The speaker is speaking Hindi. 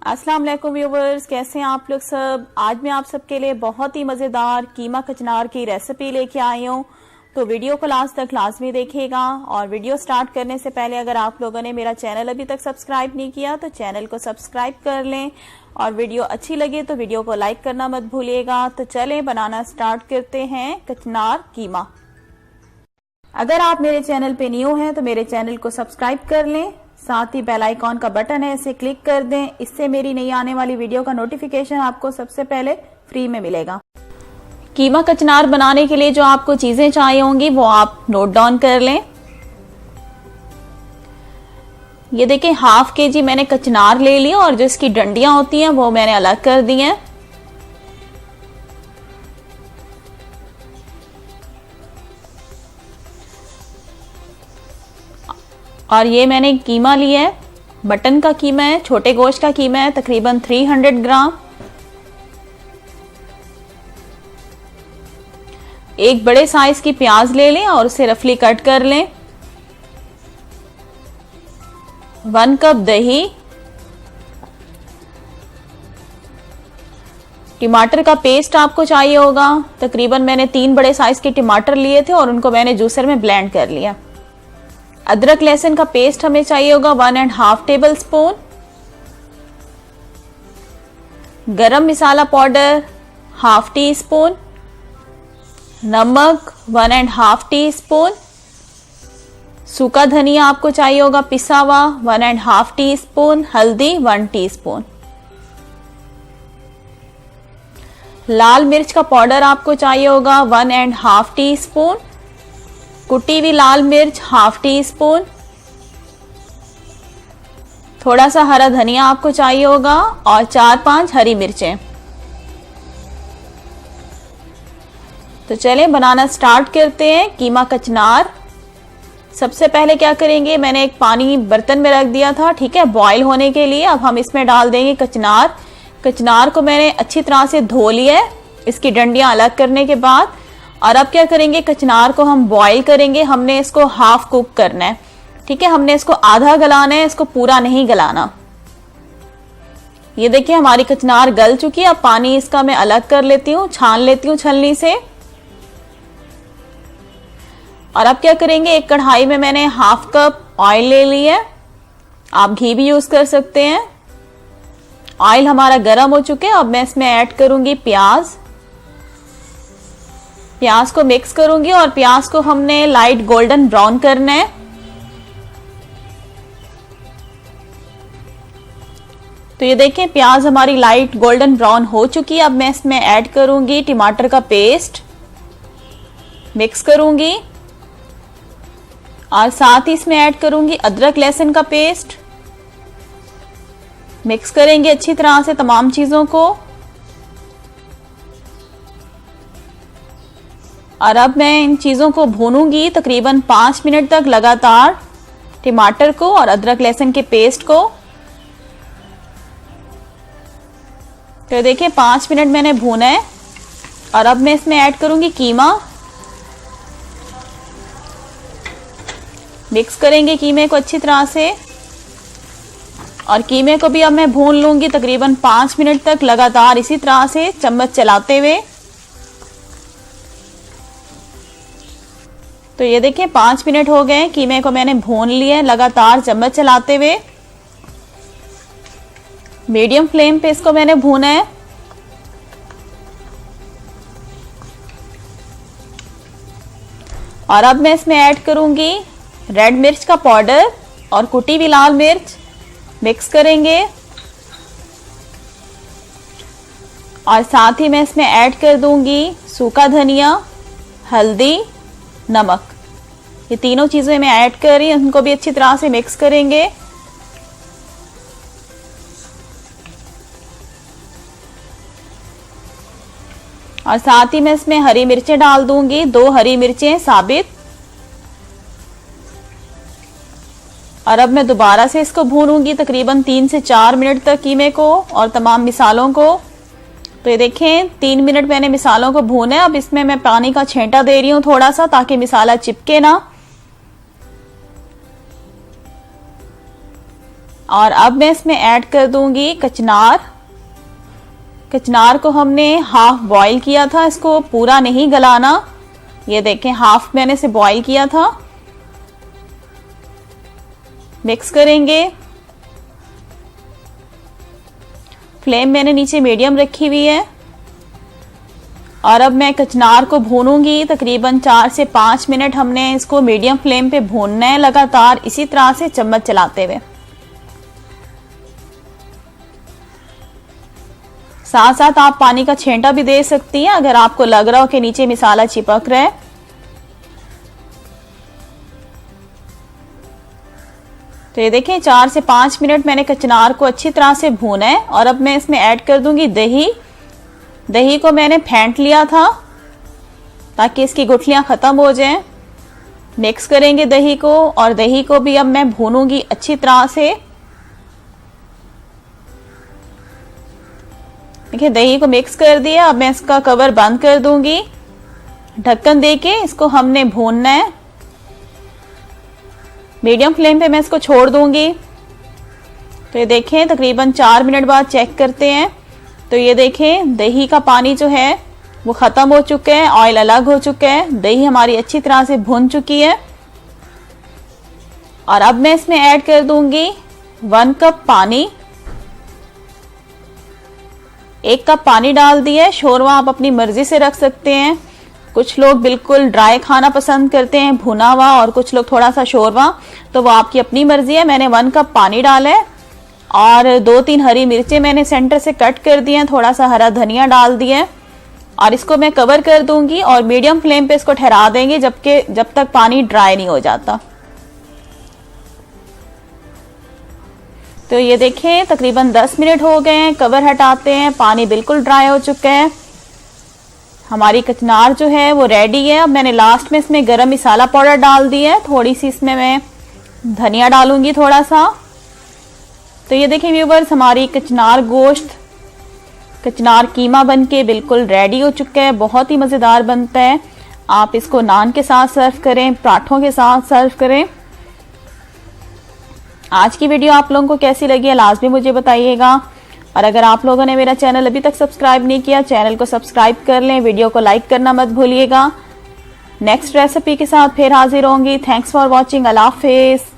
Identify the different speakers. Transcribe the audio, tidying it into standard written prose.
Speaker 1: अस्सलाम वालेकुम व्यूवर्स, कैसे हैं आप लोग सब। आज मैं आप सबके लिए बहुत ही मज़ेदार कीमा कचनार की रेसिपी लेके आई हूँ, तो वीडियो को लास्ट तक लाजमी देखिएगा। और वीडियो स्टार्ट करने से पहले अगर आप लोगों ने मेरा चैनल अभी तक सब्सक्राइब नहीं किया तो चैनल को सब्सक्राइब कर लें, और वीडियो अच्छी लगे तो वीडियो को लाइक करना मत भूलिएगा। तो चलें बनाना स्टार्ट करते हैं कचनार कीमा। अगर आप मेरे चैनल पे न्यू हैं तो मेरे चैनल को सब्सक्राइब कर लें, साथ ही बेल आइकॉन का बटन है इसे क्लिक कर दें। इससे मेरी नई आने वाली वीडियो का नोटिफिकेशन आपको सबसे पहले फ्री में मिलेगा। कीमा कचनार बनाने के लिए जो आपको चीजें चाहिए होंगी वो आप नोट डाउन कर लें। ये देखिए हाफ केजी मैंने कचनार ले लिया और जो इसकी डंडियां होती हैं वो मैंने अलग कर दी हैं। और ये मैंने कीमा लिया है, मटन का कीमा है, छोटे गोश्त का कीमा है, तकरीबन 300 ग्राम। एक बड़े साइज की प्याज ले लें और उसे रफली कट कर लें। 1 कप दही, टमाटर का पेस्ट आपको चाहिए होगा। तकरीबन मैंने 3 बड़े साइज के टमाटर लिए थे और उनको मैंने जूसर में ब्लेंड कर लिया। अदरक लहसुन का पेस्ट हमें चाहिए होगा 1.5 टेबल स्पून। गरम मसाला पाउडर 1/2 टी स्पून, नमक 1.5 टी स्पून, सूखा धनिया आपको चाहिए होगा पिसा हुआ 1.5 टी स्पून, हल्दी 1 टी स्पून, लाल मिर्च का पाउडर आपको चाहिए होगा 1.5 टी स्पून, कुटी हुई लाल मिर्च 1/2 टी स्पून, थोड़ा सा हरा धनिया आपको चाहिए होगा और 4-5 हरी मिर्चें। तो चलें बनाना स्टार्ट करते हैं कीमा कचनार। सबसे पहले क्या करेंगे, मैंने एक पानी बर्तन में रख दिया था, ठीक है, बॉईल होने के लिए। अब हम इसमें डाल देंगे कचनार। कचनार को मैंने अच्छी तरह से धो लिया है इसकी डंडियां अलग करने के बाद। और अब क्या करेंगे, कचनार को हम बॉईल करेंगे। हमने इसको हाफ कुक करना है, ठीक है, हमने इसको आधा गलाना है, इसको पूरा नहीं गलाना। ये देखिए हमारी कचनार गल चुकी है। अब पानी इसका मैं अलग कर लेती हूँ, छान लेती हूँ छलनी से। और अब क्या करेंगे, एक कढ़ाई में मैंने 1/2 कप ऑयल ले लिया है, आप घी भी यूज कर सकते हैं। ऑयल हमारा गर्म हो चुके हैं। अब मैं इसमें ऐड करूंगी प्याज। प्याज को मिक्स करूंगी और प्याज को हमने लाइट गोल्डन ब्राउन करना है। तो ये देखें प्याज हमारी लाइट गोल्डन ब्राउन हो चुकी है। अब मैं इसमें ऐड करूंगी टमाटर का पेस्ट, मिक्स करूंगी और साथ ही इसमें ऐड करूंगी अदरक लहसुन का पेस्ट। मिक्स करेंगे अच्छी तरह से तमाम चीजों को। और अब मैं इन चीजों को भूनूंगी तकरीबन 5 मिनट तक लगातार, टमाटर को और अदरक लहसुन के पेस्ट को। तो देखिए 5 मिनट मैंने भूना है। और अब मैं इसमें ऐड करूंगी कीमा। मिक्स करेंगे कीमे को अच्छी तरह से। और कीमे को भी अब मैं भून लूंगी तकरीबन 5 मिनट तक लगातार इसी तरह से चम्मच चलाते हुए। तो ये देखिए 5 मिनट हो गए, कीमे को मैंने भून लिया लगातार चम्मच चलाते हुए। मीडियम फ्लेम पे इसको मैंने भूना है। और अब मैं इसमें ऐड करूंगी रेड मिर्च का पाउडर और कुटी हुई लाल मिर्च। मिक्स करेंगे और साथ ही मैं इसमें ऐड कर दूंगी सूखा धनिया, हल्दी, नमक। ये तीनों चीजें मैं ऐड कर रही हूं, उनको भी अच्छी तरह से मिक्स करेंगे। और साथ ही मैं इसमें हरी मिर्चें डाल दूंगी, 2 हरी मिर्चें साबित। और अब मैं दोबारा से इसको भूनूंगी तकरीबन 3 से 4 मिनट तक कीमे को और तमाम मिसालों को। तो ये देखें 3 मिनट मैंने मिसालों को भूना है। अब इसमें मैं पानी का छेंटा दे रही हूँ थोड़ा सा, ताकि मिसाला चिपके ना। और अब मैं इसमें ऐड कर दूंगी कचनार। कचनार को हमने हाफ बॉईल किया था, इसको पूरा नहीं गलाना। ये देखें हाफ मैंने इसे बॉईल किया था। मिक्स करेंगे। फ्लेम मैंने नीचे मीडियम रखी हुई है और अब मैं कचनार को भूनूंगी। तकरीबन 4 से 5 मिनट हमने इसको मीडियम फ्लेम पे भूनना है, लगातार इसी तरह से चम्मच चलाते हुए। साथ साथ आप पानी का छेंटा भी दे सकती हैं अगर आपको लग रहा हो कि नीचे मसाला चिपक रहा है। तो ये देखें 4 से 5 मिनट मैंने कचनार को अच्छी तरह से भूना है और अब मैं इसमें ऐड कर दूंगी दही। दही को मैंने फेंट लिया था ताकि इसकी गुठलियां खत्म हो जाएं। मिक्स करेंगे दही को और दही को भी अब मैं भूनूंगी अच्छी तरह से। देखिए दही को मिक्स कर दिया। अब मैं इसका कवर बंद कर दूंगी। ढक्कन देके इसको हमने भूनना है। मीडियम फ्लेम पे मैं इसको छोड़ दूंगी। तो ये देखें तकरीबन 4 मिनट बाद चेक करते हैं। तो ये देखें दही का पानी जो है वो खत्म हो चुका है, ऑयल अलग हो चुका है, दही हमारी अच्छी तरह से भुन चुकी है। और अब मैं इसमें ऐड कर दूंगी 1 कप पानी। 1 कप पानी डाल दिया। शोरवा आप अपनी मर्जी से रख सकते हैं। कुछ लोग बिल्कुल ड्राई खाना पसंद करते हैं, भुना हुआ, और कुछ लोग थोड़ा सा शोरवा, तो वो आपकी अपनी मर्जी है। मैंने 1 कप पानी डाला है और 2-3 हरी मिर्चें मैंने सेंटर से कट कर दी हैं, थोड़ा सा हरा धनिया डाल दिया और इसको मैं कवर कर दूंगी और मीडियम फ्लेम पे इसको ठहरा देंगे जब तक पानी ड्राई नहीं हो जाता। तो ये देखें तकरीबन 10 मिनट हो गए हैं। कवर हटाते हैं। पानी बिल्कुल ड्राई हो चुका है। हमारी कचनार जो है वो रेडी है। अब मैंने लास्ट में इसमें गरम मसाला पाउडर डाल दिया है। थोड़ी सी इसमें मैं धनिया डालूंगी थोड़ा सा। तो ये देखें व्यूवर्स, हमारी कचनार गोश्त, कचनार कीमा बनके बिल्कुल रेडी हो चुका है। बहुत ही मज़ेदार बनता है। आप इसको नान के साथ सर्व करें, पराठों के साथ सर्व करें। आज की वीडियो आप लोगों को कैसी लगी है लाजमी मुझे बताइएगा। और अगर आप लोगों ने मेरा चैनल अभी तक सब्सक्राइब नहीं किया, चैनल को सब्सक्राइब कर लें। वीडियो को लाइक करना मत भूलिएगा। नेक्स्ट रेसिपी के साथ फिर हाजिर होंगी। Thanks for watching. अल्लाह हाफिज़।